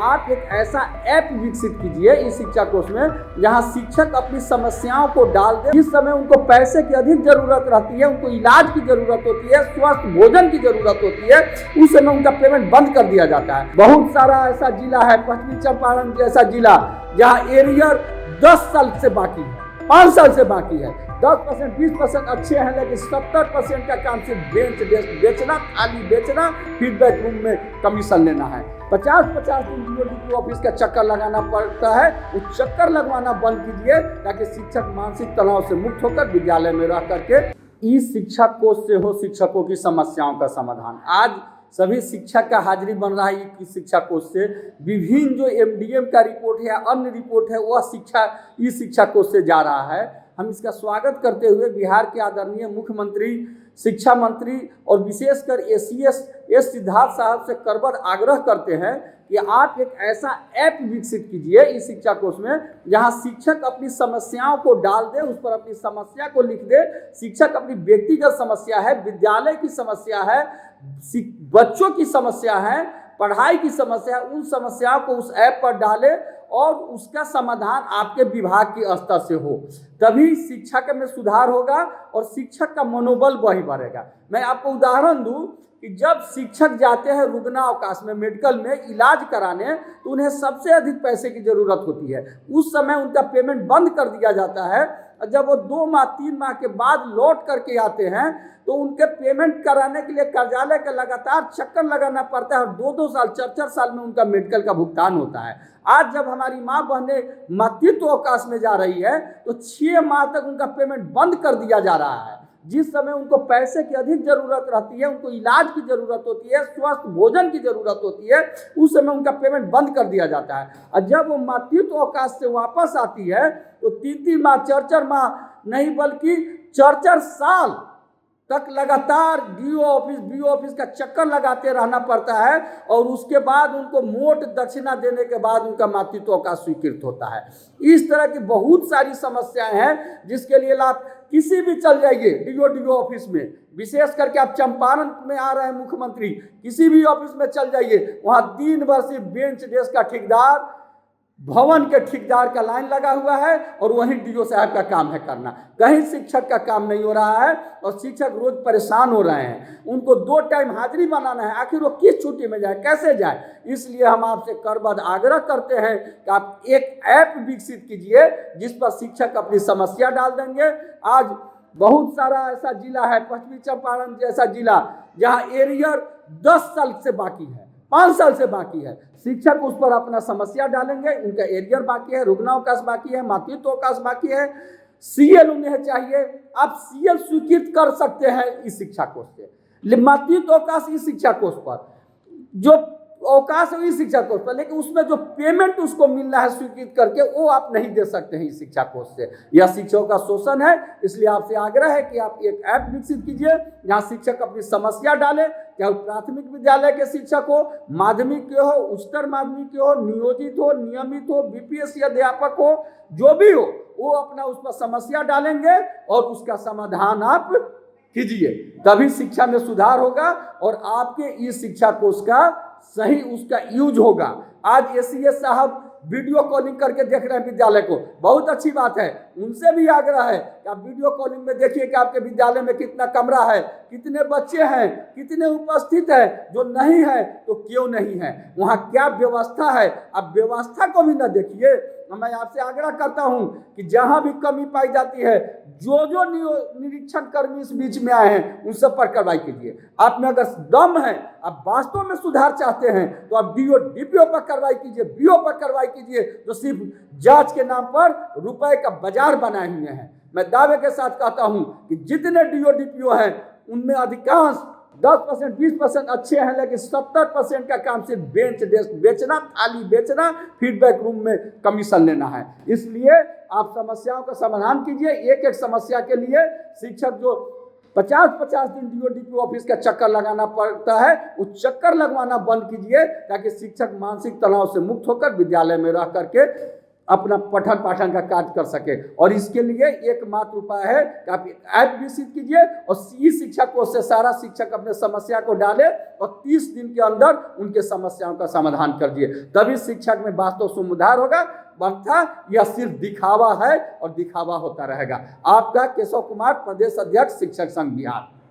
आप एक ऐसा ऐप विकसित कीजिए इस शिक्षा कोर्स में जहां शिक्षक अपनी समस्याओं को डाल दे। जिस समय उनको पैसे की अधिक जरूरत रहती है, उनको इलाज की जरूरत होती है, स्वस्थ भोजन की जरूरत होती है, उस समय उनका पेमेंट बंद कर दिया जाता है। बहुत सारा ऐसा जिला है, पश्चिमी चंपारण जैसा जिला, जहाँ एरियर 10 साल से बाकी है, 5 साल से बाकी है। 10%, 20% अच्छे हैं, लेकिन 70% का काम सिर्फ बेंच डेस्क बेचना, थाली बेचना, फीडबैक रूम में कमीशन लेना है। 50-50 दिन DODP ऑफिस का चक्कर लगाना पड़ता है। वो चक्कर लगवाना बंद कीजिए ताकि शिक्षक मानसिक तनाव से मुक्त होकर विद्यालय में रह करके इस शिक्षा कोष से हो शिक्षकों की समस्याओं का समाधान। आज सभी शिक्षक का हाजिरी बन रहा है इस शिक्षा कोष से। विभिन्न जो MDM का रिपोर्ट है या अन्य रिपोर्ट है, वह इस शिक्षा कोष से जा रहा है। हम इसका स्वागत करते हुए बिहार के आदरणीय मुख्यमंत्री, शिक्षा मंत्री और विशेषकर ACS सिद्धार्थ साहब से करबद्ध आग्रह करते हैं कि आप एक ऐसा ऐप विकसित कीजिए इस शिक्षा कोर्स में जहां शिक्षक अपनी समस्याओं को डाल दे, उस पर अपनी समस्या को लिख दे। शिक्षक अपनी व्यक्तिगत समस्या है, विद्यालय की समस्या है, बच्चों की समस्या है, पढ़ाई की समस्या है, उन समस्याओं को उस ऐप पर डाले और उसका समाधान आपके विभाग के स्तर से हो। तभी शिक्षा में सुधार होगा और शिक्षक का मनोबल वही बढ़ेगा। मैं आपको उदाहरण दूं कि जब शिक्षक जाते हैं रुग्णावकाश में, मेडिकल में इलाज कराने, तो उन्हें सबसे अधिक पैसे की जरूरत होती है। उस समय उनका पेमेंट बंद कर दिया जाता है। जब वो 2 माह 3 माह के बाद लौट करके आते हैं तो उनके पेमेंट कराने के लिए कार्यालय का लगातार चक्कर लगाना पड़ता है और 2-2 साल 4-4 साल में उनका मेडिकल का भुगतान होता है। आज जब हमारी माँ बहनें मातृत्व अवकाश में जा रही है तो 6 माह तक उनका पेमेंट बंद कर दिया जा रहा है। जिस समय उनको पैसे की अधिक जरूरत रहती है, उनको इलाज की जरूरत होती है, स्वस्थ भोजन की जरूरत होती है, उस समय उनका पेमेंट बंद कर दिया जाता है। और जब वो मातृत्व अवकाश से वापस आती है तो 3-3 माह 4-4 माह नहीं बल्कि 4-4 साल तक लगातार DO ऑफिस का चक्कर लगाते रहना पड़ता है और उसके बाद उनको मोट दक्षिणा देने के बाद उनका मातृत्व अवकाश स्वीकृत होता है। इस तरह की बहुत सारी समस्याएं हैं जिसके लिए आप किसी भी चल जाइए DO ऑफिस में, विशेष करके आप चंपारण में आ रहे हैं मुख्यमंत्री, किसी भी ऑफिस में चल जाइए, वहाँ दिन भर सिर्फ बेंच डेस्क का ठेकेदार, भवन के ठेकेदार का लाइन लगा हुआ है और वहीं DO साहब का काम है करना। कहीं शिक्षक का काम नहीं हो रहा है और शिक्षक रोज परेशान हो रहे हैं। उनको 2 टाइम हाजिरी बनाना है, आखिर वो किस छुट्टी में जाए, कैसे जाए। इसलिए हम आपसे करबद्ध आग्रह करते हैं कि आप एक ऐप विकसित कीजिए जिस पर शिक्षक अपनी समस्या डाल देंगे। आज बहुत सारा ऐसा जिला है, पश्चिमी चंपारण जैसा जिला, जहाँ एरियर 10 साल से बाकी है, 5 साल से बाकी है। शिक्षक उस पर अपना समस्या डालेंगे, उनका एरियर बाकी है, रुग्णावकाश बाकी है, मातृत्व अवकाश बाकी है, CL उन्हें चाहिए। आप CL स्वीकृत कर सकते हैं इस शिक्षा कोष से, मातृत्व अवकाश इस शिक्षा कोष पर, जो अवकाश है इस शिक्षा कोष पर, लेकिन उसमें जो पेमेंट उसको मिलना है स्वीकृत करके, वो आप नहीं दे सकते हैं इस शिक्षा कोष से। यह शिक्षकों का शोषण है। इसलिए आपसे आग्रह है कि आप एक ऐप विकसित कीजिए जहां शिक्षक अपनी समस्या डाले, चाहे प्राथमिक विद्यालय के शिक्षक हो, माध्यमिक के हो, उच्चतर माध्यमिक के हो, नियोजित हो, नियमित हो, BPSC अध्यापक हो, जो भी हो, वो अपना उस पर समस्या डालेंगे और उसका समाधान आप कीजिए। तभी शिक्षा में सुधार होगा और आपके इस शिक्षा कोष का सही उसका यूज होगा। आज ACS साहब वीडियो कॉलिंग करके देख रहे हैं विद्यालय को, बहुत अच्छी बात है। उनसे भी आग्रह है कि आप वीडियो कॉलिंग में देखिए कि आपके विद्यालय में कितना कमरा है, कितने बच्चे हैं, कितने उपस्थित है, जो नहीं है तो क्यों नहीं है, वहाँ क्या व्यवस्था है, आप व्यवस्था को भी न देखिए। मैं आपसे आग्रह करता हूं कि जहां भी कमी पाई जाती है, जो निरीक्षण कर्मी इस बीच में आए हैं उन सब पर कार्रवाई कीजिए। आप में अगर दम है, आप वास्तव में सुधार चाहते हैं, तो आप DPO पर कार्रवाई कीजिए, BO पर कार्रवाई कीजिए, जो सिर्फ जांच के नाम पर रुपए का बाजार बनाए हुए हैं। मैं दावे के साथ कहता हूं कि जितने DPO हैं उनमें अधिकांश 10%, 20% अच्छे हैं, लेकिन 70% का काम सिर्फ बेंच डेस्क बेचना, थाली बेचना, फीडबैक रूम में कमीशन लेना है। इसलिए आप समस्याओं का समाधान कीजिए। एक समस्या के लिए शिक्षक जो 50-50 दिन DODP ऑफिस का चक्कर लगाना पड़ता है, वो चक्कर लगवाना बंद कीजिए ताकि शिक्षक मानसिक तनाव से मुक्त होकर विद्यालय में रह करके अपना पठन पाठन का कार्य कर सके। और इसके लिए एकमात्र उपाय है कि आप ऐप विकसित कीजिए और ई शिक्षा कोष से सारा शिक्षक अपने समस्या को डाले और 30 दिन के अंदर उनके समस्याओं का समाधान कर दिए, तभी शिक्षक में वास्तव सुधार होगा। बनता यह सिर्फ दिखावा है और दिखावा होता रहेगा। आपका केशव कुमार, प्रदेश अध्यक्ष शिक्षक संघ बिहार।